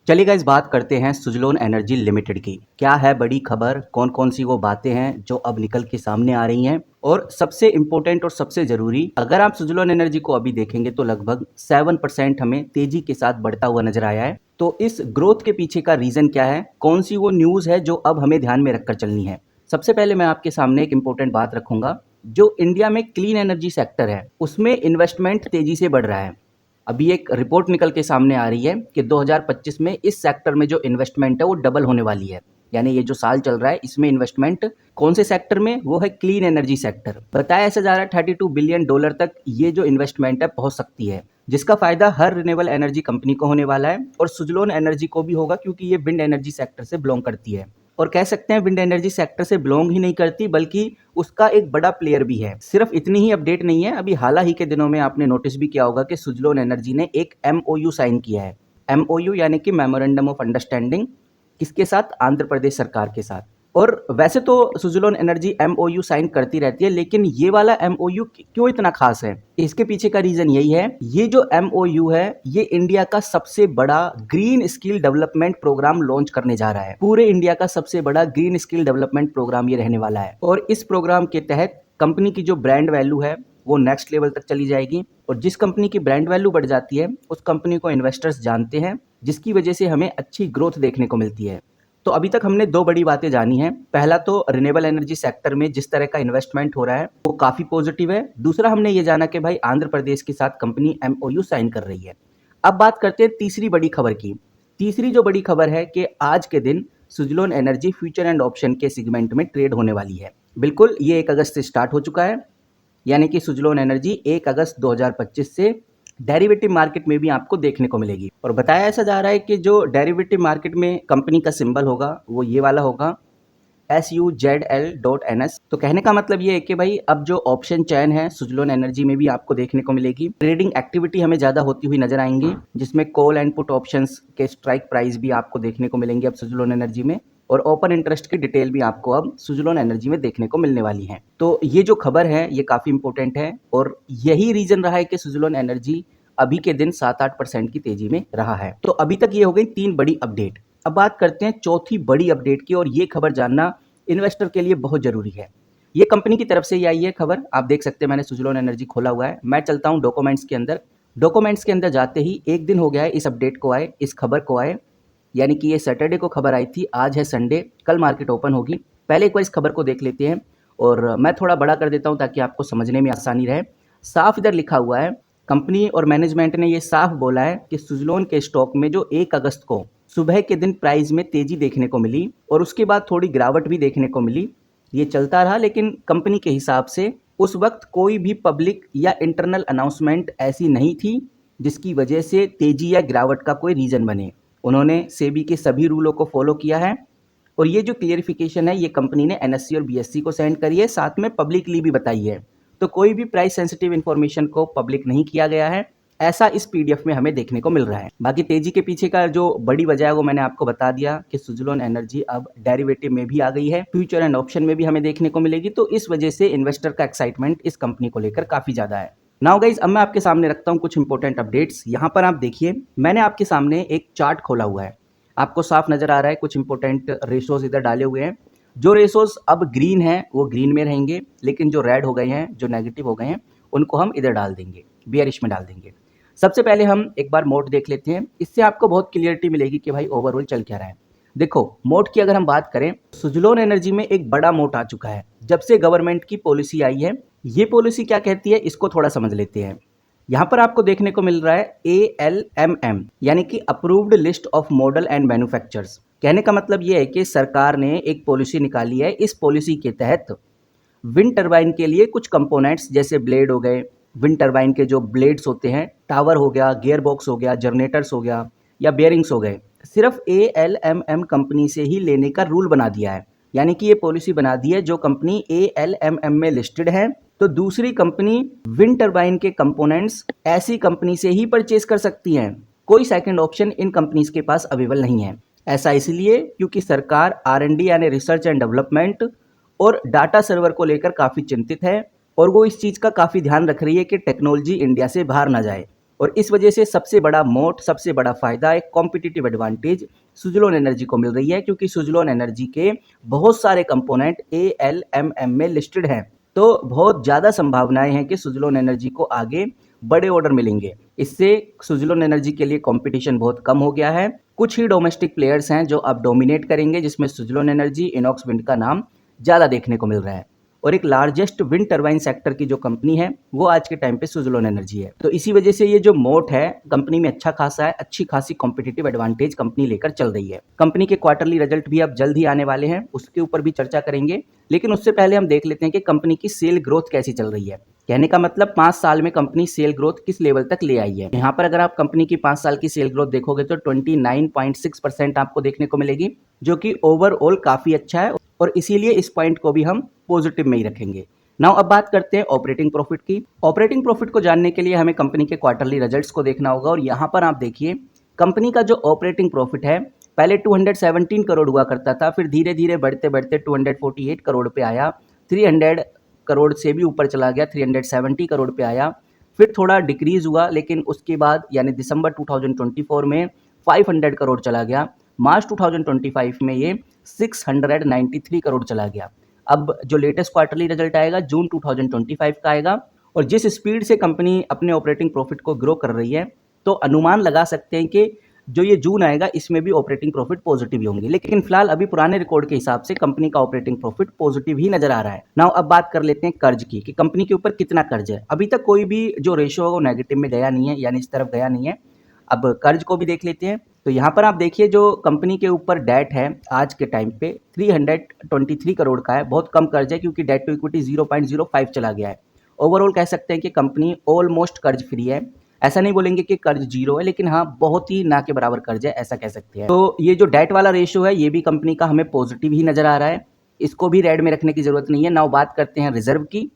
चलिए गाइस बात करते हैं सुजलोन एनर्जी लिमिटेड की। क्या है बड़ी खबर, कौन कौन सी वो बातें हैं जो अब निकल के सामने आ रही हैं, और सबसे इम्पोर्टेंट और सबसे ज़रूरी, अगर आप सुजलोन एनर्जी को अभी देखेंगे तो लगभग 7% हमें तेजी के साथ बढ़ता हुआ नजर आया है। तो इस ग्रोथ के पीछे का रीज़न क्या है, कौन सी वो न्यूज़ है जो अब हमें ध्यान में रखकर चलनी है। सबसे पहले मैं आपके सामने एक इम्पोर्टेंट बात रखूंगा। जो इंडिया में क्लीन एनर्जी सेक्टर है उसमें इन्वेस्टमेंट तेजी से बढ़ रहा है। अभी एक रिपोर्ट निकल के सामने आ रही है कि 2025 में इस सेक्टर में जो इन्वेस्टमेंट है वो डबल होने वाली है। यानी ये जो साल चल रहा है इसमें इन्वेस्टमेंट कौन से सेक्टर में, वो है क्लीन एनर्जी सेक्टर। बताया ऐसा जा रहा है $32 बिलियन तक ये जो इन्वेस्टमेंट है पहुंच सकती है, जिसका फायदा हर रिन्यूएबल एनर्जी कंपनी को होने वाला है और सुजलोन एनर्जी को भी होगा, क्योंकि ये विंड एनर्जी सेक्टर से बिलोंग करती है। और कह सकते हैं विंड एनर्जी सेक्टर से बिलोंग ही नहीं करती बल्कि उसका एक बड़ा प्लेयर भी है। सिर्फ इतनी ही अपडेट नहीं है, अभी हाल ही के दिनों में आपने नोटिस भी किया होगा कि सुजलोन एनर्जी ने एक एमओयू साइन किया है। एमओयू यानी कि मेमोरेंडम ऑफ अंडरस्टैंडिंग, किसके साथ? आंध्र प्रदेश सरकार के साथ। और वैसे तो सुजलोन एनर्जी एमओयू साइन करती रहती है, लेकिन ये वाला एमओयू क्यों इतना खास है, इसके पीछे का रीजन यही है। ये जो एमओयू है ये इंडिया का सबसे बड़ा green skill development programme launch करने जा रहा है। पूरे इंडिया का सबसे बड़ा ग्रीन स्किल डेवलपमेंट प्रोग्राम ये रहने वाला है, और इस प्रोग्राम के तहत कंपनी की जो ब्रांड वैल्यू है वो नेक्स्ट लेवल तक चली जाएगी। और जिस कंपनी की ब्रांड वैल्यू बढ़ जाती है उस कंपनी को इन्वेस्टर्स जानते हैं, जिसकी वजह से हमें अच्छी ग्रोथ देखने को मिलती है। तो अभी तक हमने दो बड़ी बातें जानी हैं। पहला तो रिन्यूएबल एनर्जी सेक्टर में जिस तरह का इन्वेस्टमेंट हो रहा है वो काफी पॉजिटिव है। दूसरा हमने ये जाना कि भाई आंध्र प्रदेश के साथ कंपनी एमओयू साइन कर रही है। अब बात करते हैं तीसरी बड़ी खबर की। तीसरी जो बड़ी खबर है कि आज के दिन Suzlon energy future and option के सेगमेंट में ट्रेड होने वाली है। बिल्कुल, ये 1 अगस्त से स्टार्ट हो चुका है, यानी कि सुजलोन एनर्जी 1 अगस्त 2025 से डेरिवेटिव मार्केट में भी आपको देखने को मिलेगी। और बताया ऐसा जा रहा है कि जो डेरिवेटिव मार्केट में कंपनी का सिंबल होगा वो ये वाला होगा, SUZL.NS। तो कहने का मतलब ये है कि भाई अब जो ऑप्शन चैन है सुजलोन एनर्जी में भी आपको देखने को मिलेगी। ट्रेडिंग एक्टिविटी हमें ज़्यादा होती हुई नजर आएंगी, जिसमें कॉल एंड पुट ऑप्शंस के स्ट्राइक प्राइस भी आपको देखने को मिलेंगे अब सुजलोन एनर्जी में, और ओपन इंटरेस्ट की डिटेल भी आपको अब सुजलोन एनर्जी में देखने को मिलने वाली है। तो ये जो खबर है ये काफ़ी इंपॉर्टेंट है, और यही रीजन रहा है कि सुजलोन एनर्जी अभी के दिन 7-8% की तेजी में रहा है। तो अभी तक ये हो गई 3 बड़ी अपडेट। अब बात करते हैं चौथी बड़ी अपडेट की, और ये खबर जानना इन्वेस्टर के लिए बहुत जरूरी है। ये कंपनी की तरफ से ही आई है खबर, आप देख सकते हैं मैंने सुजलोन एनर्जी खोला हुआ है। मैं चलता हूँ डॉक्यूमेंट्स के अंदर। डॉक्यूमेंट्स के अंदर जाते ही एक दिन हो गया है इस अपडेट को आए, इस खबर को आए, यानी कि ये सैटरडे को खबर आई थी, आज है संडे, कल मार्केट ओपन होगी। पहले एक बार इस खबर को देख लेते हैं, और मैं थोड़ा बड़ा कर देता हूँ ताकि आपको समझने में आसानी रहे। साफ इधर लिखा हुआ है, कंपनी और मैनेजमेंट ने ये साफ बोला है कि सुजलोन के स्टॉक में जो 1 अगस्त को सुबह के दिन प्राइस में तेजी देखने को मिली और उसके बाद थोड़ी गिरावट भी देखने को मिली, ये चलता रहा। लेकिन कंपनी के हिसाब से उस वक्त कोई भी पब्लिक या इंटरनल अनाउंसमेंट ऐसी नहीं थी जिसकी वजह से तेजी या गिरावट का कोई रीजन बने। उन्होंने सेबी के सभी रूलों को फॉलो किया है, और ये जो क्लियरिफिकेशन है ये कंपनी ने एनएससी और बीएससी को सेंड करी है, साथ में पब्लिकली भी बताई है। तो कोई भी प्राइस सेंसिटिव इन्फॉर्मेशन को पब्लिक नहीं किया गया है, ऐसा इस पीडीएफ में हमें देखने को मिल रहा है। बाकी तेजी के पीछे का जो बड़ी वजह है वो मैंने आपको बता दिया कि सुजलोन एनर्जी अब डेरिवेटिव में भी आ गई है, फ्यूचर एंड ऑप्शन में भी हमें देखने को मिलेगी। तो इस वजह से इन्वेस्टर का एक्साइटमेंट इस कंपनी को लेकर काफी ज्यादा है। नाउ गाइज, अब मैं आपके सामने रखता हूँ कुछ इंपॉर्टेंट अपडेट्स। यहाँ पर आप देखिए, मैंने आपके सामने एक चार्ट खोला हुआ है, आपको साफ नजर आ रहा है। कुछ इंपॉर्टेंट रेशोज इधर डाले हुए हैं। जो रेशोज अब ग्रीन है वो ग्रीन में रहेंगे, लेकिन जो रेड हो गए हैं, जो नेगेटिव हो गए हैं, उनको हम इधर डाल देंगे, बियरिश में डाल देंगे। सबसे पहले हम एक बार मोड देख लेते हैं, इससे आपको बहुत क्लियरिटी मिलेगी कि भाई ओवरऑल चल क्या रहा है। देखो, मोड की अगर हम बात करें, सुजलोन एनर्जी में एक बड़ा मोड आ चुका है जब से गवर्नमेंट की पॉलिसी आई है। ये पॉलिसी क्या कहती है इसको थोड़ा समझ लेते हैं। यहाँ पर आपको देखने को मिल रहा है ALMM, यानी कि approved list of model and manufacturers. कहने का मतलब ये है कि सरकार ने एक पॉलिसी निकाली है। इस पॉलिसी के तहत विंड टरबाइन के लिए कुछ कंपोनेंट्स जैसे ब्लेड हो गए, विंड टरबाइन के जो ब्लेड्स होते हैं, टावर हो गया, गियर बॉक्स हो गया, जनरेटर्स हो गया, या बेयरिंग्स हो गए, सिर्फ ALMM कंपनी से ही लेने का रूल बना दिया है। यानी कि ये पॉलिसी बना दी है, जो कंपनी ALMM में लिस्टेड है तो दूसरी कंपनी विंड टरबाइन के कंपोनेंट्स ऐसी कंपनी से ही परचेज कर सकती हैं। कोई सेकंड ऑप्शन इन कंपनीज के पास अवेलेबल नहीं है। ऐसा इसलिए क्योंकि सरकार R&D यानी रिसर्च एंड डेवलपमेंट और डाटा सर्वर को लेकर काफ़ी चिंतित है, और वो इस चीज़ का काफ़ी ध्यान रख रही है कि टेक्नोलॉजी इंडिया से बाहर ना जाए। और इस वजह से सबसे बड़ा मोट, सबसे बड़ा फायदा, एक कॉम्पिटिटिव एडवांटेज सुजलोन एनर्जी को मिल रही है, क्योंकि सुजलोन एनर्जी के बहुत सारे कंपोनेंट ALMM में लिस्टेड हैं। तो बहुत ज़्यादा संभावनाएं हैं कि सुजलोन एनर्जी को आगे बड़े ऑर्डर मिलेंगे। इससे सुजलोन एनर्जी के लिए कंपटीशन बहुत कम हो गया है। कुछ ही डोमेस्टिक प्लेयर्स हैं जो अब डोमिनेट करेंगे, जिसमें सुजलोन एनर्जी, इनॉक्स विंड का नाम ज़्यादा देखने को मिल रहा है। और एक लार्जेस्ट विंड टरबाइन सेक्टर की जो कंपनी है वो आज के टाइम पे सुजलोन एनर्जी है। तो इसी वजह से ये जो मोट है कंपनी में अच्छा खासा है, अच्छी खासी कॉम्पिटिटिव एडवांटेज कंपनी लेकर चल रही है। कंपनी के क्वार्टरली रिजल्ट भी अब जल्द ही आने वाले हैं, उसके ऊपर भी चर्चा करेंगे, लेकिन उससे पहले हम देख लेते हैं कि कंपनी की सेल ग्रोथ कैसी चल रही है। कहने का मतलब 5 साल में कंपनी सेल ग्रोथ किस लेवल तक ले आई है। यहाँ पर अगर आप कंपनी की 5 साल की सेल ग्रोथ देखोगे तो 29.6% आपको देखने को मिलेगी, जो कि ओवरऑल काफी अच्छा है, और इसीलिए इस पॉइंट को भी हम पॉजिटिव में ही रखेंगे। नाउ अब बात करते हैं ऑपरेटिंग प्रॉफिट की। ऑपरेटिंग प्रॉफिट को जानने के लिए हमें कंपनी के क्वार्टरली रिजल्ट्स को देखना होगा, और यहाँ पर आप देखिए कंपनी का जो ऑपरेटिंग प्रॉफिट है पहले 217 करोड़ हुआ करता था, फिर धीरे धीरे बढ़ते बढ़ते 248 करोड़ पे आया, 300 करोड़ से भी ऊपर चला गया, 370 करोड़ पे आया, फिर थोड़ा डिक्रीज हुआ, लेकिन उसके बाद यानी दिसंबर 2024 में 500 करोड़ चला गया, मार्च 2025 में ये 693 करोड़ चला गया। अब जो लेटेस्ट क्वार्टरली रिजल्ट आएगा जून 2025 का आएगा, और जिस स्पीड से कंपनी अपने ऑपरेटिंग प्रॉफिट को ग्रो कर रही है, तो अनुमान लगा सकते हैं कि जो ये जून आएगा इसमें भी ऑपरेटिंग प्रॉफिट पॉजिटिव ही होंगे। लेकिन फिलहाल अभी पुराने रिकॉर्ड के हिसाब से कंपनी का ऑपरेटिंग प्रॉफिट पॉजिटिव ही नजर आ रहा है। नाउ अब बात कर लेते हैं कर्ज की, कि कंपनी के ऊपर कितना कर्ज है। अभी तक कोई भी जो रेशियो है वो नेगेटिव में गया नहीं है, यानी इस तरफ गया नहीं है। अब कर्ज को भी देख लेते हैं, तो यहाँ पर आप देखिए जो कंपनी के ऊपर डेट है आज के टाइम पे 323 करोड़ का है। बहुत कम कर्ज है, क्योंकि डेट टू इक्विटी 0.05 चला गया है। ओवरऑल कह सकते हैं कि कंपनी ऑलमोस्ट कर्ज फ्री है। ऐसा नहीं बोलेंगे कि कर्ज जीरो है, लेकिन हाँ बहुत ही ना के बराबर कर्ज है, ऐसा कह सकते हैं। तो ये जो डेट वाला रेशियो है ये भी कंपनी का हमें पॉजिटिव ही नजर आ रहा है, इसको भी रेड में रखने की जरूरत नहीं है। नाउ बात करते हैं रिजर्व की।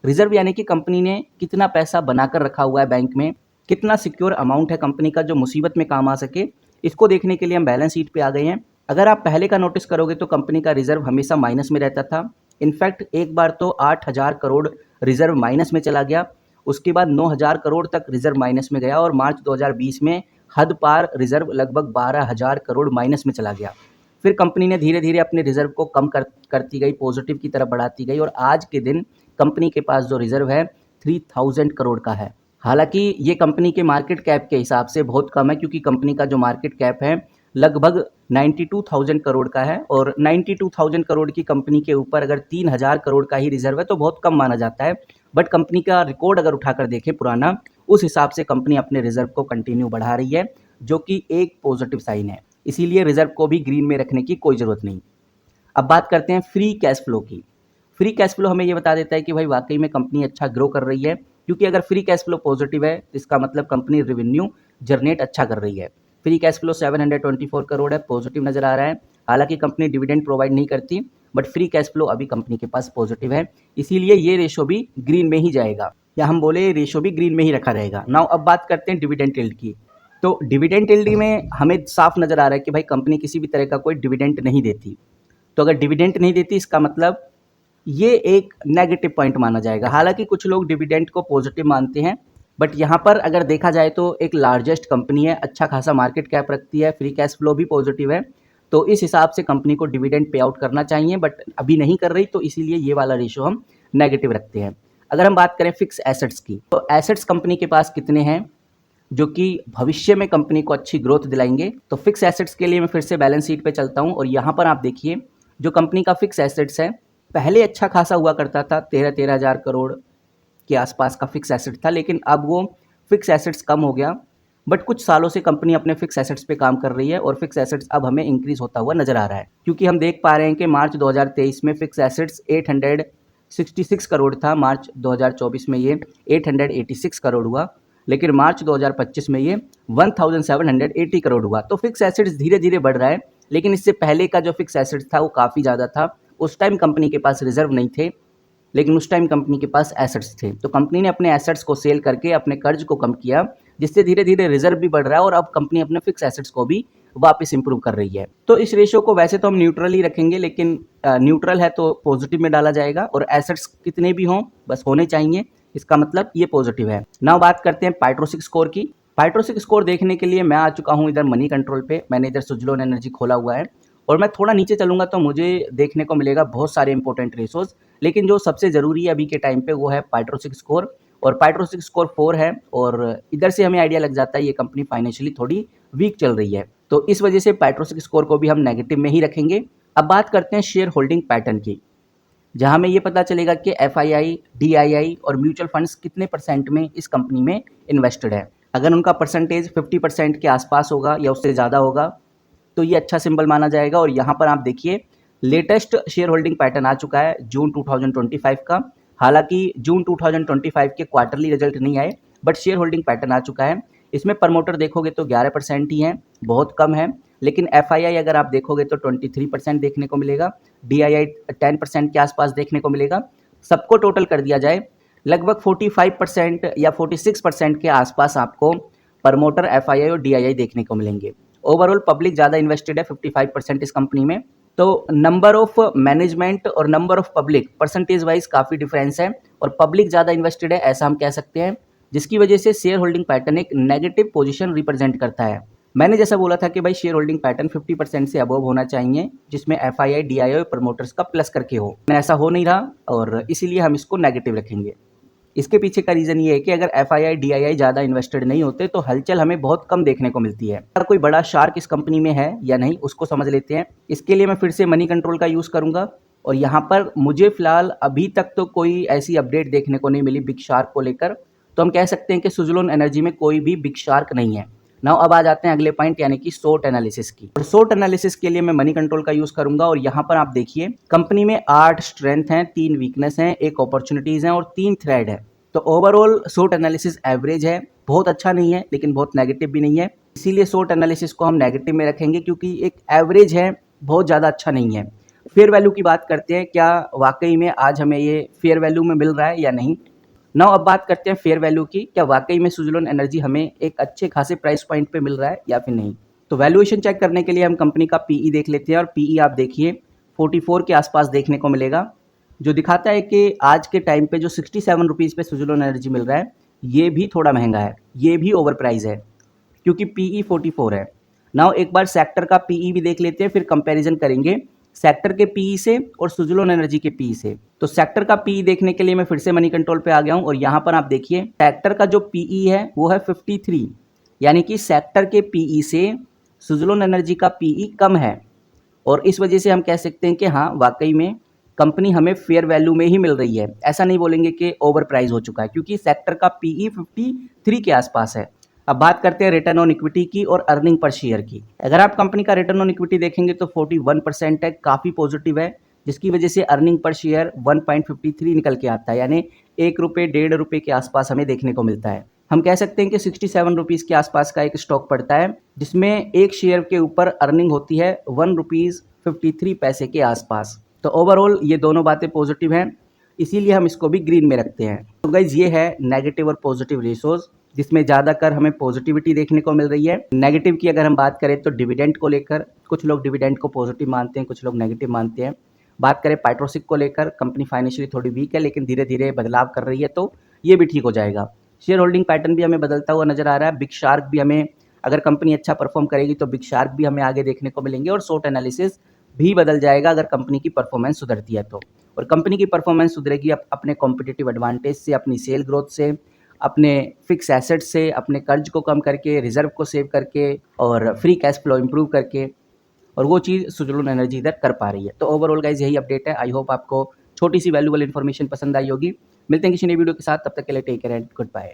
रिजर्व यानी कि कंपनी ने कितना पैसा बनाकर रखा हुआ है बैंक में, कितना सिक्योर अमाउंट है कंपनी का जो मुसीबत में काम आ सके, इसको देखने के लिए हम बैलेंस शीट पे आ गए हैं। अगर आप पहले का नोटिस करोगे तो कंपनी का रिजर्व हमेशा माइनस में रहता था। इनफैक्ट एक बार तो 8,000 करोड़ रिजर्व माइनस में चला गया, उसके बाद 9,000 करोड़ तक रिजर्व माइनस में गया, और मार्च 2020 में हद पार रिजर्व लगभग 12,000 करोड़ माइनस में चला गया। फिर कंपनी ने धीरे धीरे अपने रिजर्व को कम करती गई, पॉजिटिव की तरफ बढ़ाती गई, और आज के दिन कंपनी के पास जो रिजर्व है 3,000 करोड़ का है। हालांकि ये कंपनी के मार्केट कैप के हिसाब से बहुत कम है, क्योंकि कंपनी का जो मार्केट कैप है लगभग 92,000 करोड़ का है, और 92,000 करोड़ की कंपनी के ऊपर अगर 3,000 करोड़ का ही रिजर्व है तो बहुत कम माना जाता है। बट कंपनी का रिकॉर्ड अगर उठाकर देखें पुराना, उस हिसाब से कंपनी अपने रिजर्व को कंटिन्यू बढ़ा रही है, जो कि एक पॉजिटिव साइन है। इसीलिए रिजर्व को भी ग्रीन में रखने की कोई ज़रूरत नहीं। अब बात करते हैं फ्री कैश फ्लो की। फ्री कैश फ्लो हमें ये बता देता है कि भाई वाकई में कंपनी अच्छा ग्रो कर रही है, क्योंकि अगर फ्री कैश फ्लो पॉजिटिव है तो इसका मतलब कंपनी रेवेन्यू जनरेट अच्छा कर रही है। फ्री कैश फ्लो 724 करोड़ है, पॉजिटिव नजर आ रहा है। हालांकि कंपनी डिविडेंड प्रोवाइड नहीं करती, बट फ्री कैश फ्लो अभी कंपनी के पास पॉजिटिव है, इसीलिए ये रेशो भी ग्रीन में ही जाएगा, या हम बोले रेशो भी ग्रीन में ही रखा रहेगा। नाउ अब बात करते हैं डिविडेंड यील्ड की। तो डिविडेंड यील्ड में हमें साफ नजर आ रहा है कि भाई कंपनी किसी भी तरह का कोई डिविडेंड नहीं देती। तो अगर डिविडेंड नहीं देती इसका मतलब ये एक नेगेटिव पॉइंट माना जाएगा। हालांकि कुछ लोग डिविडेंड को पॉजिटिव मानते हैं, बट यहाँ पर अगर देखा जाए तो एक लार्जेस्ट कंपनी है, अच्छा खासा मार्केट कैप रखती है, फ्री कैश फ्लो भी पॉजिटिव है, तो इस हिसाब से कंपनी को डिविडेंड पे आउट करना चाहिए, बट अभी नहीं कर रही, तो इसीलिए ये वाला रेशो हम नेगेटिव रखते हैं। अगर हम बात करें फिक्स एसेट्स की, तो एसेट्स कंपनी के पास कितने हैं जो कि भविष्य में कंपनी को अच्छी ग्रोथ दिलाएंगे। तो फिक्स एसेट्स के लिए मैं फिर से बैलेंस शीट पे चलता हूँ, और यहाँ पर आप देखिए जो कंपनी का फिक्स एसेट्स है पहले अच्छा खासा हुआ करता था, 13,000 करोड़ के आसपास का फिक्स एसेट था, लेकिन अब वो फिक्स एसेट्स कम हो गया। बट कुछ सालों से कंपनी अपने फिक्स एसेट्स पे काम कर रही है, और फिक्स एसेट्स अब हमें इंक्रीज होता हुआ नजर आ रहा है, क्योंकि हम देख पा रहे हैं कि मार्च 2023 में फिक्स एसेट्स 866 करोड़ था, मार्च 2024 में ये 886 करोड़ हुआ, लेकिन मार्च 2025 में ये 1780 करोड़ हुआ। तो फिक्स एसेट्स धीरे धीरे बढ़ रहा है, लेकिन इससे पहले का जो फिक्स एसेट्स था वो काफ़ी ज़्यादा था। उस टाइम कंपनी के पास रिजर्व नहीं थे, लेकिन उस टाइम कंपनी के पास एसेट्स थे, तो कंपनी ने अपने एसेट्स को सेल करके अपने कर्ज को कम किया, जिससे धीरे धीरे रिजर्व भी बढ़ रहा है, और अब कंपनी अपने फिक्स एसेट्स को भी वापस इंप्रूव कर रही है। तो इस रेशो को वैसे तो हम न्यूट्रल ही रखेंगे, लेकिन न्यूट्रल है तो पॉजिटिव में डाला जाएगा, और एसेट्स कितने भी हों बस होने चाहिए, इसका मतलब ये पॉजिटिव है। नाउ बात करते हैं पाइट्रोसिक स्कोर की। पाइट्रोसिक स्कोर देखने के लिए मैं आ चुका हूँ इधर मनी कंट्रोल पे। मैंने इधर सुजलोन एनर्जी खोला हुआ है और मैं थोड़ा नीचे चलूंगा तो मुझे देखने को मिलेगा बहुत सारे इंपॉर्टेंट रेशोज, लेकिन जो सबसे ज़रूरी है अभी के टाइम पे वो है पाइट्रोसिक स्कोर, और पाइट्रोसिक स्कोर 4 है। और इधर से हमें आइडिया लग जाता है ये कंपनी फाइनेंशियली थोड़ी वीक चल रही है, तो इस वजह से पाइट्रोसिक स्कोर को भी हम नेगेटिव में ही रखेंगे। अब बात करते हैं शेयर होल्डिंग पैटर्न की, जहां हमें ये पता चलेगा कि एफआईआई, डीआईआई और म्यूचुअल फंड्स कितने परसेंट में इस कंपनी में इन्वेस्टेड है। अगर उनका परसेंटेज 50% के आसपास होगा या उससे ज़्यादा होगा तो ये अच्छा सिंबल माना जाएगा। और यहाँ पर आप देखिए लेटेस्ट शेयर होल्डिंग पैटर्न आ चुका है जून 2025 का। हालांकि जून 2025 के क्वार्टरली रिजल्ट नहीं आए, बट शेयर होल्डिंग पैटर्न आ चुका है। इसमें प्रमोटर देखोगे तो 11% ही है, बहुत कम है। लेकिन एफआईआई अगर आप देखोगे तो 23% देखने को मिलेगा, डीआईआई 10% के आसपास देखने को मिलेगा। सबको टोटल कर दिया जाए लगभग 45% या 46% के आसपास आपको प्रमोटर, एफआईआई और डीआईआई देखने को मिलेंगे। ओवरऑल पब्लिक ज़्यादा इन्वेस्टेड है 55% इस कंपनी में। तो नंबर ऑफ मैनेजमेंट और number of public percentage wise काफ़ी डिफरेंस है, और पब्लिक ज़्यादा इन्वेस्टेड है ऐसा हम कह सकते हैं, जिसकी वजह से शेयर होल्डिंग पैटर्न एक नेगेटिव पोजीशन रिप्रेजेंट करता है। मैंने जैसा बोला था कि भाई शेयर होल्डिंग पैटर्न 50% से अबव होना चाहिए, जिसमें एफआईआई, डीआईआई और प्रमोटर्स का प्लस करके हो। ऐसा हो नहीं रहा और इसीलिए हम इसको नेगेटिव रखेंगे। इसके पीछे का रीज़न ये है कि अगर एफआईआई, डीआईआई ज़्यादा इन्वेस्टेड नहीं होते तो हलचल हमें बहुत कम देखने को मिलती है। अगर कोई बड़ा शार्क इस कंपनी में है या नहीं उसको समझ लेते हैं। इसके लिए मैं फिर से मनी कंट्रोल का यूज़ करूंगा, और यहाँ पर मुझे फिलहाल अभी तक तो कोई ऐसी अपडेट देखने को नहीं मिली बिग शार्क को लेकर, तो हम कह सकते हैं कि सुजलोन एनर्जी में कोई भी बिग शार्क नहीं है। नाउ अब आ जाते हैं अगले पॉइंट यानी कि शॉर्ट एनालिसिस की। और शॉर्ट एनालिसिस के लिए मैं मनी कंट्रोल का यूज करूंगा, और यहाँ पर आप देखिए कंपनी में 8 स्ट्रेंथ हैं, 3 वीकनेस हैं, 1 अपॉर्चुनिटीज हैं और 3 थ्रेड है। तो ओवरऑल शॉर्ट एनालिसिस एवरेज है, बहुत अच्छा नहीं है लेकिन बहुत नेगेटिव भी नहीं है। इसीलिए शॉर्ट एनालिसिस को हम नेगेटिव में रखेंगे, क्योंकि एक एवरेज है, बहुत ज़्यादा अच्छा नहीं है। फेयर वैल्यू की बात करते हैं, क्या वाकई में आज हमें ये फेयर वैल्यू में मिल रहा है या नहीं। नाउ अब बात करते हैं फेयर वैल्यू की, क्या वाकई में सुजलोन एनर्जी हमें एक अच्छे खासे प्राइस पॉइंट पे मिल रहा है या फिर नहीं। तो वैल्यूएशन चेक करने के लिए हम कंपनी का पीई देख लेते हैं, और पीई आप देखिए 44 के आसपास देखने को मिलेगा, जो दिखाता है कि आज के टाइम पे जो 67 रुपीज़ पे सुजलोन एनर्जी मिल रहा है ये भी थोड़ा महंगा है, ये भी ओवर प्राइस है, क्योंकि पीई 44 है। नाउ एक बार सेक्टर का पीई भी देख लेते हैं, फिर कंपैरिजन करेंगे सेक्टर के पीई से और सुजलोन एनर्जी के पीई से। तो सेक्टर का पीई देखने के लिए मैं फिर से मनी कंट्रोल पे आ गया हूं, और यहां पर आप देखिए सेक्टर का जो पीई है वो है 53, यानी कि सेक्टर के पीई से सुजलोन एनर्जी का पीई कम है। और इस वजह से हम कह सकते हैं कि हाँ वाकई में कंपनी हमें फेयर वैल्यू में ही मिल रही है, ऐसा नहीं बोलेंगे कि ओवर प्राइस हो चुका है, क्योंकि सेक्टर का पीई 53 के आसपास है। अब बात करते हैं रिटर्न ऑन इक्विटी की और अर्निंग पर शेयर की। अगर आप कंपनी का रिटर्न ऑन इक्विटी देखेंगे तो 41% है, काफ़ी पॉजिटिव है, जिसकी वजह से अर्निंग पर शेयर 1.53 निकल के आता है, यानी 1 रुपये 1.5 रुपये के आसपास हमें देखने को मिलता है। हम कह सकते हैं कि 67 रुपीज़ के आसपास का एक स्टॉक पड़ता है, जिसमें एक शेयर के ऊपर अर्निंग होती है 1 रुपीज़ 53 पैसे के आसपास। तो ओवरऑल ये दोनों बातें पॉजिटिव हैं, इसीलिए हम इसको भी ग्रीन में रखते हैं। तो गाइज ये है नेगेटिव और पॉजिटिव रेशोज, जिसमें ज़्यादातर हमें पॉजिटिविटी देखने को मिल रही है। नेगेटिव की अगर हम बात करें तो डिविडेंड को लेकर कुछ लोग डिविडेंड को पॉजिटिव मानते हैं, कुछ लोग नेगेटिव मानते हैं। बात करें पाइट्रोसिक को लेकर, कंपनी फाइनेंशियली थोड़ी वीक है लेकिन धीरे धीरे बदलाव कर रही है, तो ये भी ठीक हो जाएगा। शेयर होल्डिंग पैटर्न भी हमें बदलता हुआ नजर आ रहा है। बिग शार्क भी हमें, अगर कंपनी अच्छा परफॉर्म करेगी तो बिग शार्क भी हमें आगे देखने को मिलेंगे, और शॉर्ट एनालिसिस भी बदल जाएगा अगर कंपनी की परफॉर्मेंस सुधरती है तो। और कंपनी की परफॉर्मेंस सुधरेगी अपने कॉम्पिटिटिव एडवांटेज से, अपनी सेल ग्रोथ से, अपने फिक्स एसेट से, अपने कर्ज को कम करके, रिजर्व को सेव करके और फ्री कैश फ्लो इंप्रूव करके, और वो चीज़ सुजलोन एनर्जी इधर कर पा रही है। तो ओवरऑल गाइज यही अपडेट है। आई होप आपको छोटी सी वैल्यूबल इन्फॉर्मेशन पसंद आई होगी। मिलते हैं किसी नई वीडियो के साथ, तब तक के लिए take care and good bye.